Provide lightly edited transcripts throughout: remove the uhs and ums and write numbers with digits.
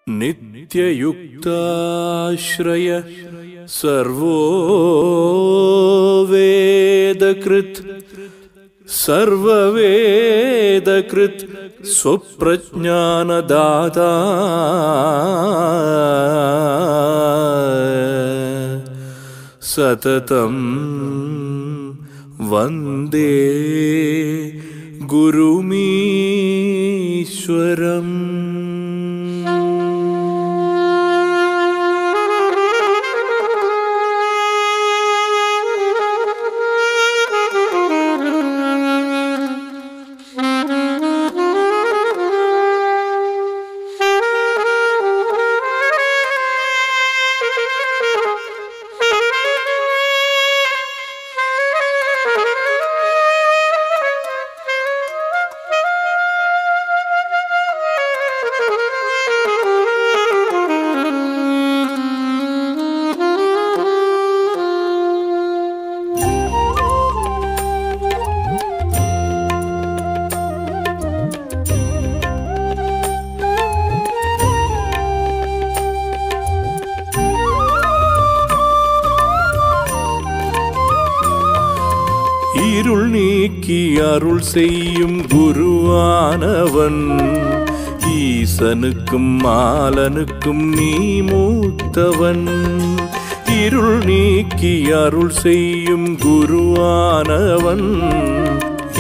नित्ययुक्ताश्रय servo वेदकृत् सर्ववेदकृत् स्वप्रज्ञानदाता सततं वन्दे गुरुमीश्वरम्। இருள் நீக்கி அருள் செய்யும் குருவானவன் ஈசனுக்கும் மாலனுக்கும் நீ மூத்தவன்। இருள் நீக்கி அருள் செய்யும் குருவானவன்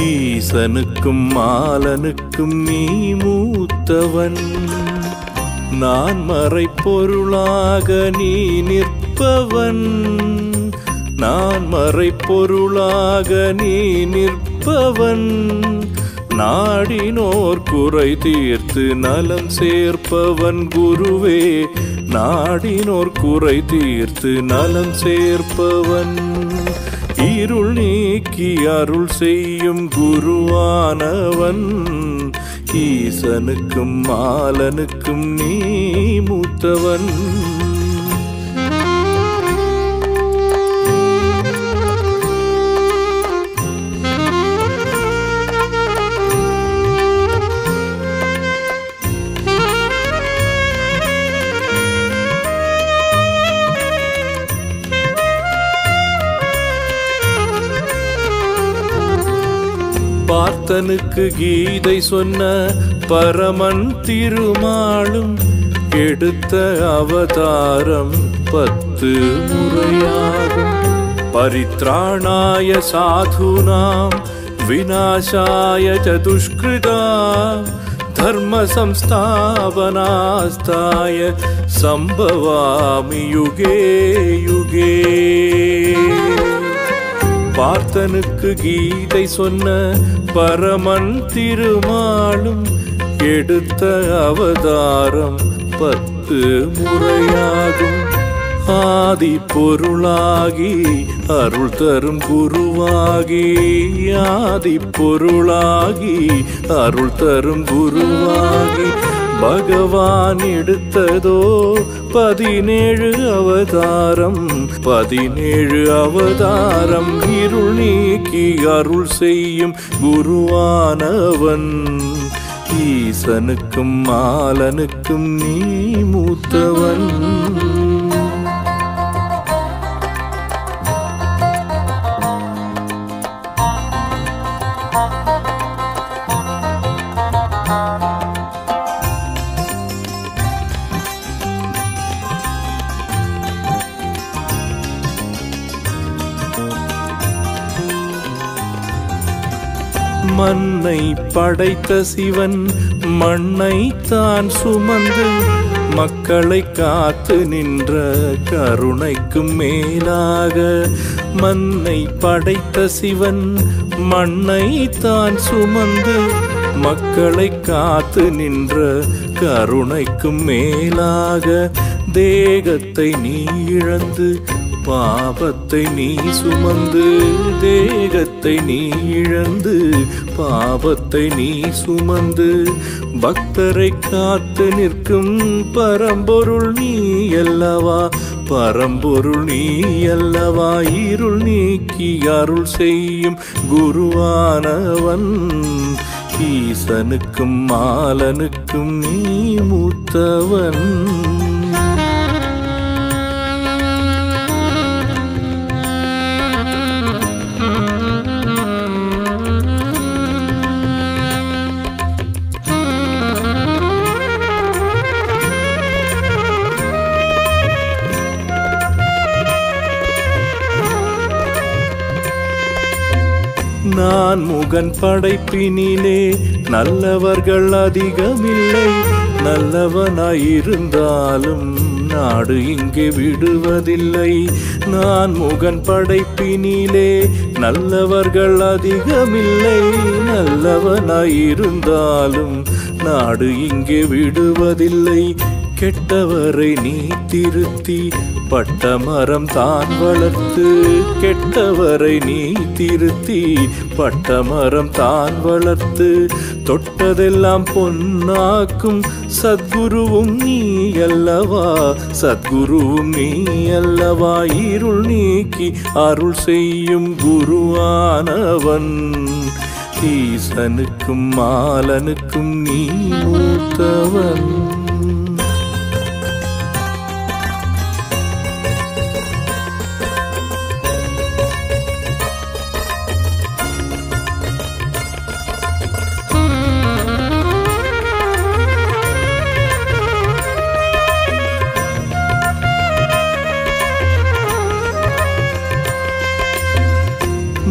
ஈசனுக்கும் மாலனுக்கும் நீ மூத்தவன்। நான் மறைப்பொருளாக நீ நிற்பவன், நான் மறைப்பொருளாக நீ நிற்பவன்। நாடினோர் குறை தீர்த்து நலம் சேர்ப்பவன் குருவே, நாடினோர் குறை தீர்த்து நலம் சேர்ப்பவன்। இருள் நீக்கி அருள் செய்யும் குருவானவன் ஈசனுக்கும் மாலனுக்கும் நீ மூத்தவன்। பார்த்தனுக்கு கீதை சொன்ன பரமன் திருமாலும் எடுத்த அவதாரம் 10 முறையாகும்। பரித்ராணாய சாதுனாம் விநாசாய சதுஷ்கிருதாம் தர்ம சம்ஸ்தாபனாஸ்தாய சம்பவாமி யுகே யுகே। பார்த்தனுக்கு கீதை சொன்ன பரமன் திருமாலும் எடுத்த அவதாரம் 10 முறையாகும்। ஆதி பொருளாகி அருள் தரும் குருவாகி, ஆதி பொருளாகி அருள் தரும் குருவாகி பகவான் எடுத்ததோ 17 அவதாரம், 17 அவதாரம்। இருள் நீக்கி அருள் செய்யும் குருவானவன் ஈசனுக்கும் மாலனுக்கும் நீ மூத்தவன்। மண்ணை படைத்த சிவன் மண்ணை தான் சுமந்து மக்களை காத்து நின்ற கருணைக்கும் மேலாக, மண்ணை படைத்த சிவன் மண்ணை தான் சுமந்து மக்களை காத்து நின்ற கருணைக்கும் மேலாக, தேகத்தை நீ இழந்து பாபத்தை நீ சுமந்து, தேகத்தை நீ இழந்து பாபத்தை நீ சுமந்து பக்தரை காத்து நிற்கும் பரம்பொருள் நீ அல்லவா, பரம்பொருள் நீ அல்லவா। இருள் நீக்கி அருள் செய்யும் குருவானவன் ஈசனுக்கும் மாலனுக்கும் நீ மூத்தவன். நான் முகன் படைப்பினிலே நல்லவர்கள் அதிகமில்லை. நல்லவனாயிருந்தாலும் நாடு இங்கே விடுவதில்லை. நான் முகன் படைப்பினிலே நல்லவர்கள் அதிகமில்லை. நல்லவனாயிருந்தாலும் நாடு இங்கே விடுவதில்லை. கெட்டவரை நீ திருத்தி பட்டமரம் தான் வளர்த்து, கெட்டவரை நீ திருத்தி பட்டமரம் தான் வளர்த்து, தொட்டதெல்லாம் பொன்னாக்கும் சத்குருவும் நீ அல்லவா, சத்குருவும் நீ அல்லவா. இருள் நீக்கி அருள் செய்யும் குருவானவன். ஈசனுக்கும் மாலனுக்கும் நீ மூத்தவன்.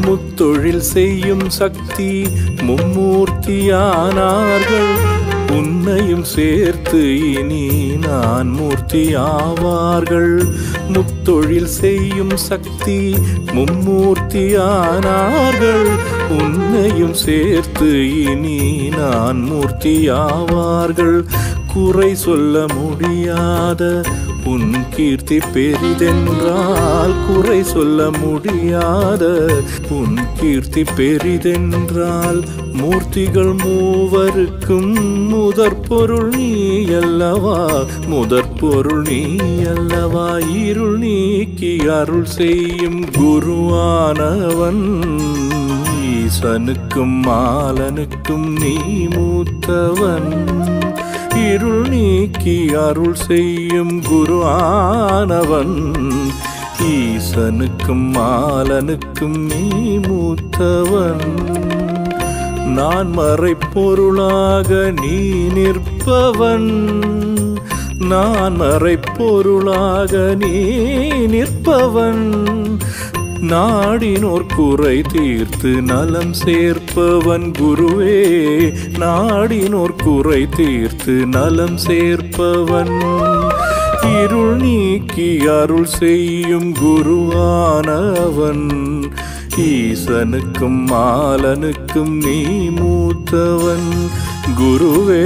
முத்தொழில் செய்யும் சக்தி மும்மூர்த்தியானார்கள். உன்னையும் சேர்த்து இனி நான் மூர்த்தியாவார்கள். முத்தொழில் செய்யும் சக்தி மும்மூர்த்தியானார்கள். உன்னையும் சேர்த்து இனி நான் மூர்த்தியாவார்கள். குறை சொல்ல முடியாத உன் கீர்த்தி பெரிதென்றால், குறை சொல்ல முடியாத உன் கீர்த்தி பெரிதென்றால், மூர்த்திகள் மூவருக்கும் முதற்பொருள் நீ அல்லவா, முதற்பொருள் நீ அல்லவா. இருள் நீக்கி அருள் செய்யும் குருவானவன். ஈசனுக்கும் மாலனுக்கும் நீ மூத்தவன். இருள் நீக்கி அருள் செய்யும் குருவானவன். ஈசனுக்கும் மாலனுக்கும் நீ மூத்தவன். நான் மறைப்பொருளாக நீ நிற்பவன். நான் மறைப்பொருளாக நீ நிற்பவன். நாடினோர் குறை தீர்த்து நலம் சேர்ப்பவன் குருவே. நாடினோர் குறை தீர்த்து நலம் சேர்ப்பவன். இருள் நீக்கி அருள் செய்யும் குருவானவன். ஈசனுக்கும் மாலனுக்கும் நீ மூத்தவன் குருவே.